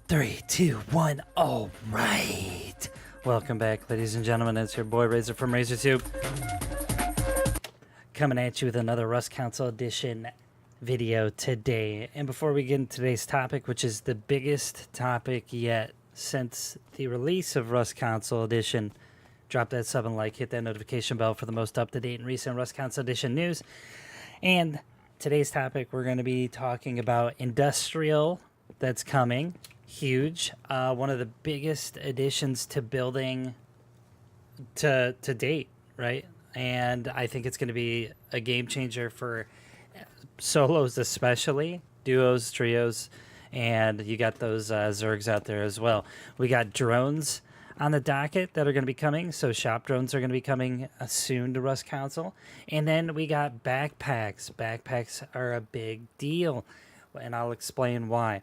Three, two, one. All right. Welcome back, ladies and gentlemen. It's your boy Razor from RazorTube, coming at you with another Rust Console Edition video today. And before we get into today's topic, which is the biggest topic yet since the release of Rust Console Edition, drop that sub and like, hit that notification bell for the most up-to-date and recent Rust Console Edition news. And today's topic, we're going to be talking about industrial that's coming. Huge. One of the biggest additions to building to date, right? And I think it's going to be a game changer for solos, especially duos, trios, and you got those Zergs out there as well. We got drones on the docket that are going to be coming. So shop drones are going to be coming soon to Rust Console. And then we got backpacks. Backpacks are a big deal, and I'll explain why.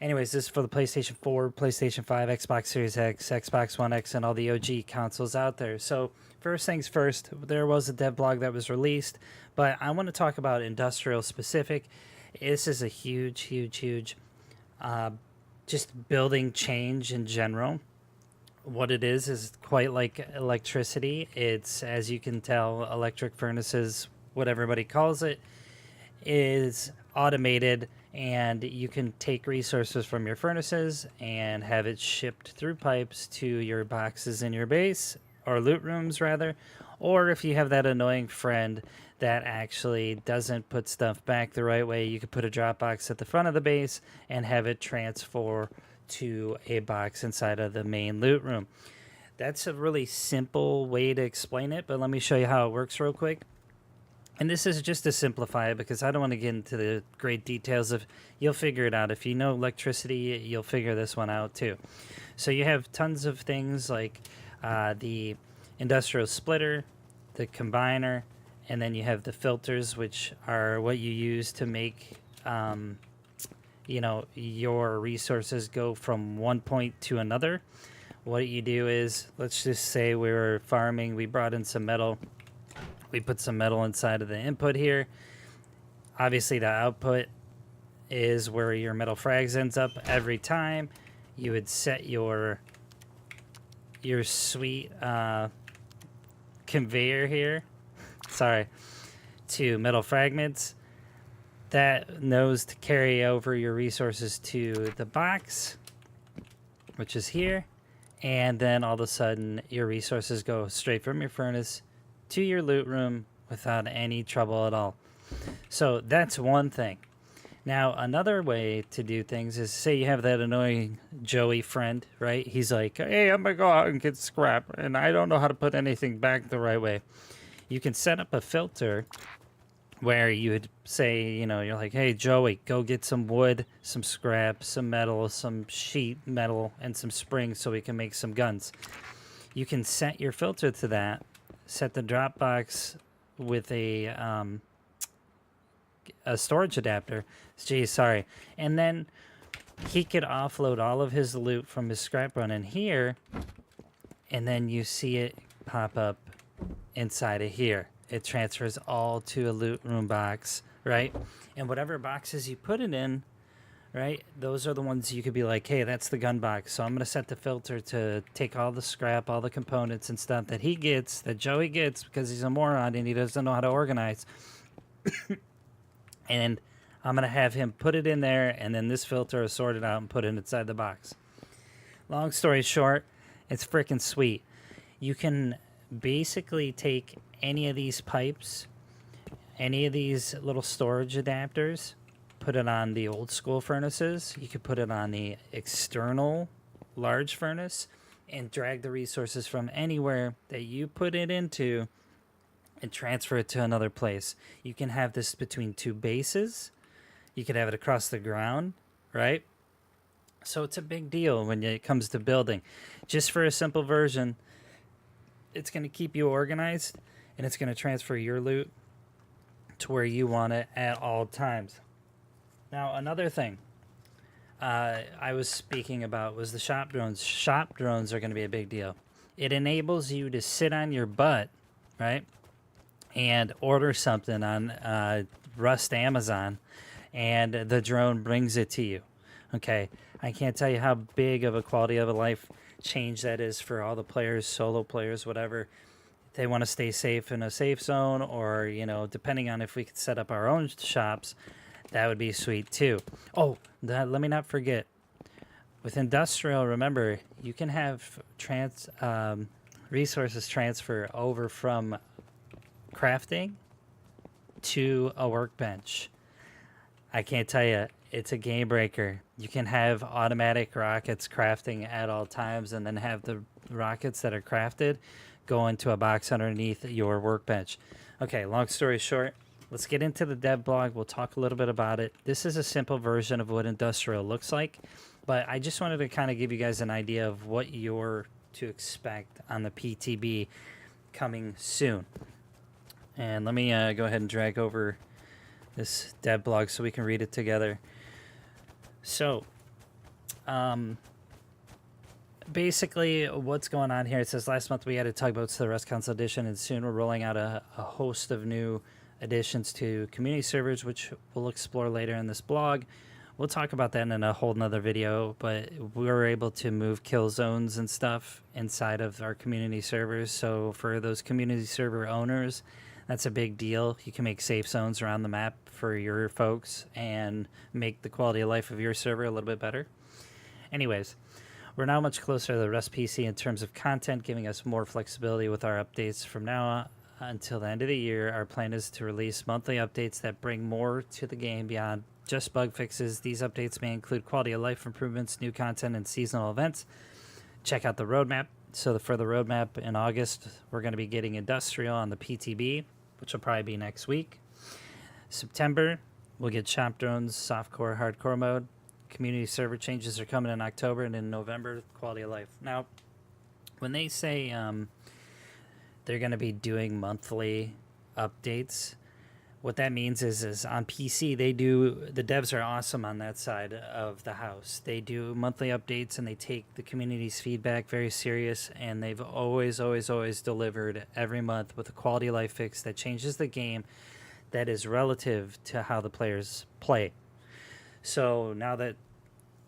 Anyways, this is for the PlayStation 4, PlayStation 5, Xbox Series X, Xbox One X, and all the OG consoles out there. So first things first, there was a dev blog that was released, but I want to talk about industrial specific. This is a huge just building change in general. What it is quite like electricity. It's, as you can tell, electric furnaces, what everybody calls it, is automated, and you can take resources from your furnaces and have it shipped through pipes to your boxes in your base, or loot rooms rather. Or if you have that annoying friend that actually doesn't put stuff back the right way, you could put a drop box at the front of the base and have it transfer to a box inside of the main loot room. That's a really simple way to explain it, but let me show you how it works real quick. And this is just to simplify it, because I don't want to get into the great details of, you'll figure it out. If you know electricity, you'll figure this one out too. So you have tons of things like the industrial splitter, the combiner, and then you have the filters, which are what you use to make your resources go from one point to another. What you do is, let's just say we were farming, we brought in some metal. We put some metal inside of the input here. Obviously, the output is where your metal frags ends up every time. You would set your sweet conveyor here, to metal fragments. That knows to carry over your resources to the box, which is here. And then all of a sudden, your resources go straight from your furnace to your loot room without any trouble at all. So that's one thing. Now, another way to do things is, say you have that annoying Joey friend, right? He's like, hey, I'm gonna go out and get scrap, and I don't know how to put anything back the right way. You can set up a filter where you would say, you're like, hey, Joey, go get some wood, some scrap, some metal, some sheet metal, and some springs so we can make some guns. You can set your filter to that. Set the Dropbox with a storage adapter. And then he could offload all of his loot from his scrap run in here, and then you see it pop up inside of here. It transfers all to a loot room box, right? And whatever boxes you put it in, right, those are the ones you could be like, hey, that's the gun box. So I'm going to set the filter to take all the scrap, all the components and stuff that he gets, that Joey gets, because he's a moron and he doesn't know how to organize. And I'm going to have him put it in there, and then this filter is sorted out and put it inside the box. Long story short, it's freaking sweet. You can basically take any of these pipes, any of these little storage adapters, put it on the old school furnaces. You could put it on the external large furnace and drag the resources from anywhere that you put it into and transfer it to another place. You can have this between two bases. You could have it across the ground, right? So it's a big deal when it comes to building. Just for a simple version, it's going to keep you organized, and it's going to transfer your loot to where you want it at all times. Now, another thing I was speaking about was the shop drones. Shop drones are going to be a big deal. It enables you to sit on your butt, right, and order something on Rust Amazon, and the drone brings it to you. Okay, I can't tell you how big of a quality of a life change that is for all the players, solo players, whatever. They want to stay safe in a safe zone, or, you know, depending on if we could set up our own shops, that would be sweet too. Oh, let me not forget. With industrial, remember, you can have resources transfer over from crafting to a workbench. I can't tell you, it's a game breaker. You can have automatic rockets crafting at all times, and then have the rockets that are crafted go into a box underneath your workbench. Okay, long story short, let's get into the dev blog. We'll talk a little bit about it. This is a simple version of what industrial looks like, but I just wanted to kind of give you guys an idea of what you're to expect on the PTB coming soon. And let me go ahead and drag over this dev blog so we can read it together. So, basically, what's going on here, it says last month we added tugboats to the Rust Console Edition, and soon we're rolling out a host of new additions to community servers, which we'll explore later in this blog. We'll talk about that in a whole nother video, but we were able to move kill zones and stuff inside of our community servers. So for those community server owners, that's a big deal. You can make safe zones around the map for your folks and make the quality of life of your server a little bit better. Anyways, we're now much closer to the Rust PC in terms of content, giving us more flexibility with our updates. From now on until the end of the year, our plan is to release monthly updates that bring more to the game beyond just bug fixes. These updates may include quality of life improvements, new content, and seasonal events. Check out the roadmap. So for the roadmap in August, we're going to be getting industrial on the PTB, which will probably be next week. September, we'll get shop drones, softcore, hardcore mode. Community server changes are coming in October, and in November, quality of life. Now, when they say they're going to be doing monthly updates, what that means is on PC, the devs are awesome on that side of the house. They do monthly updates, and they take the community's feedback very serious, and they've always delivered every month with a quality of life fix that changes the game, that is relative to how the players play. So now that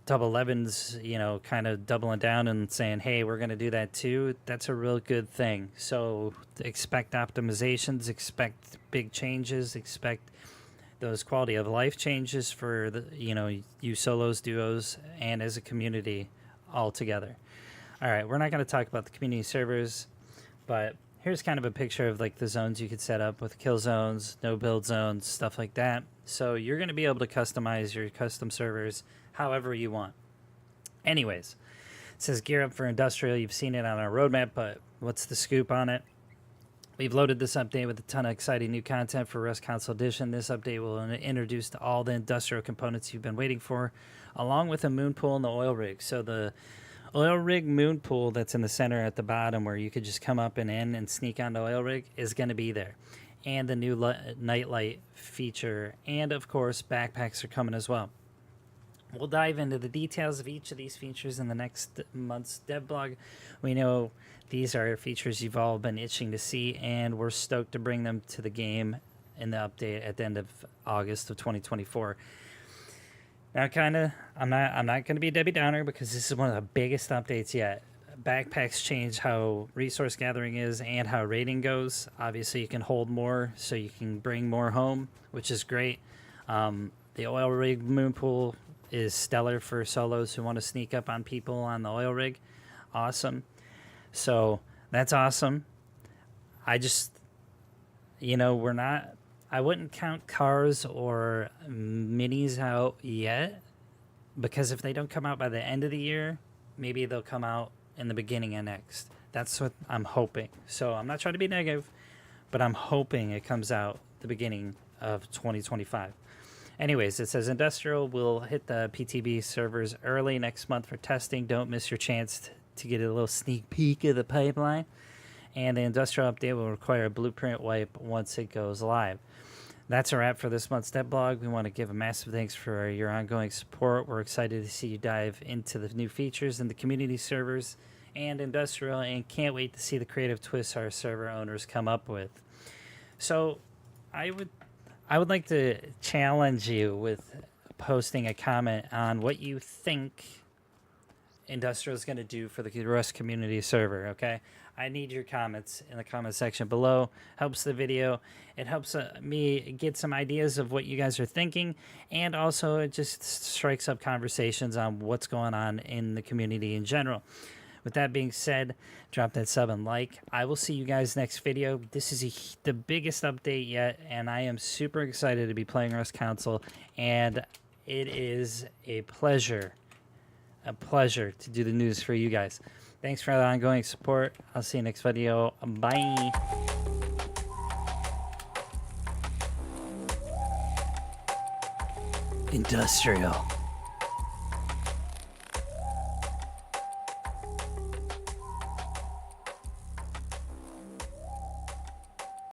Double 11's, you know, kind of doubling down and saying, hey, we're going to do that too, that's a real good thing. So expect optimizations, expect big changes, expect those quality of life changes for the, you know, you solos, duos, and as a community all together. All right, we're not going to talk about the community servers, but here's kind of a picture of like the zones you could set up with kill zones, no build zones, stuff like that. So you're going to be able to customize your custom servers however you want. Anyways, it says gear up for industrial. You've seen it on our roadmap, but what's the scoop on it? We've loaded this update with a ton of exciting new content for Rust Console Edition. This update will introduce to all the industrial components you've been waiting for, along with a moon pool and the oil rig. So the oil rig moon pool that's in the center at the bottom, where you could just come up and in and sneak on the oil rig, is going to be there. And the new nightlight feature, and of course backpacks are coming as well. We'll dive into the details of each of these features in the next month's dev blog. We know these are features you've all been itching to see, and we're stoked to bring them to the game in the update at the end of August of 2024. Now, I'm not going to be a Debbie Downer, because this is one of the biggest updates yet. Backpacks change how resource gathering is and how raiding goes. Obviously, you can hold more, so you can bring more home, which is great. The oil rig moon pool is stellar for solos who want to sneak up on people on the oil rig. Awesome. So that's awesome. I just, you know, I wouldn't count cars or minis out yet, because if they don't come out by the end of the year, maybe they'll come out in the beginning of next. That's what I'm hoping. So I'm not trying to be negative, but I'm hoping it comes out the beginning of 2025. Anyways, it says industrial will hit the PTB servers early next month for testing. Don't miss your chance to get a little sneak peek of the pipeline. And the industrial update will require a blueprint wipe once it goes live. That's a wrap for this month's dev blog. We want to give a massive thanks for your ongoing support. We're excited to see you dive into the new features in the community servers and industrial, and can't wait to see the creative twists our server owners come up with. So I would like to challenge you with posting a comment on what you think Industrial is going to do for the Rust community server, okay? I need your comments in the comment section below. Helps the video. It helps me get some ideas of what you guys are thinking, and also it just strikes up conversations on what's going on in the community in general. With that being said, drop that sub and like. I will see you guys next video. This is the biggest update yet, and I am super excited to be playing Rust Console, and it is a pleasure to do the news for you guys. Thanks for the ongoing support. I'll see you next video. Bye. Industrial.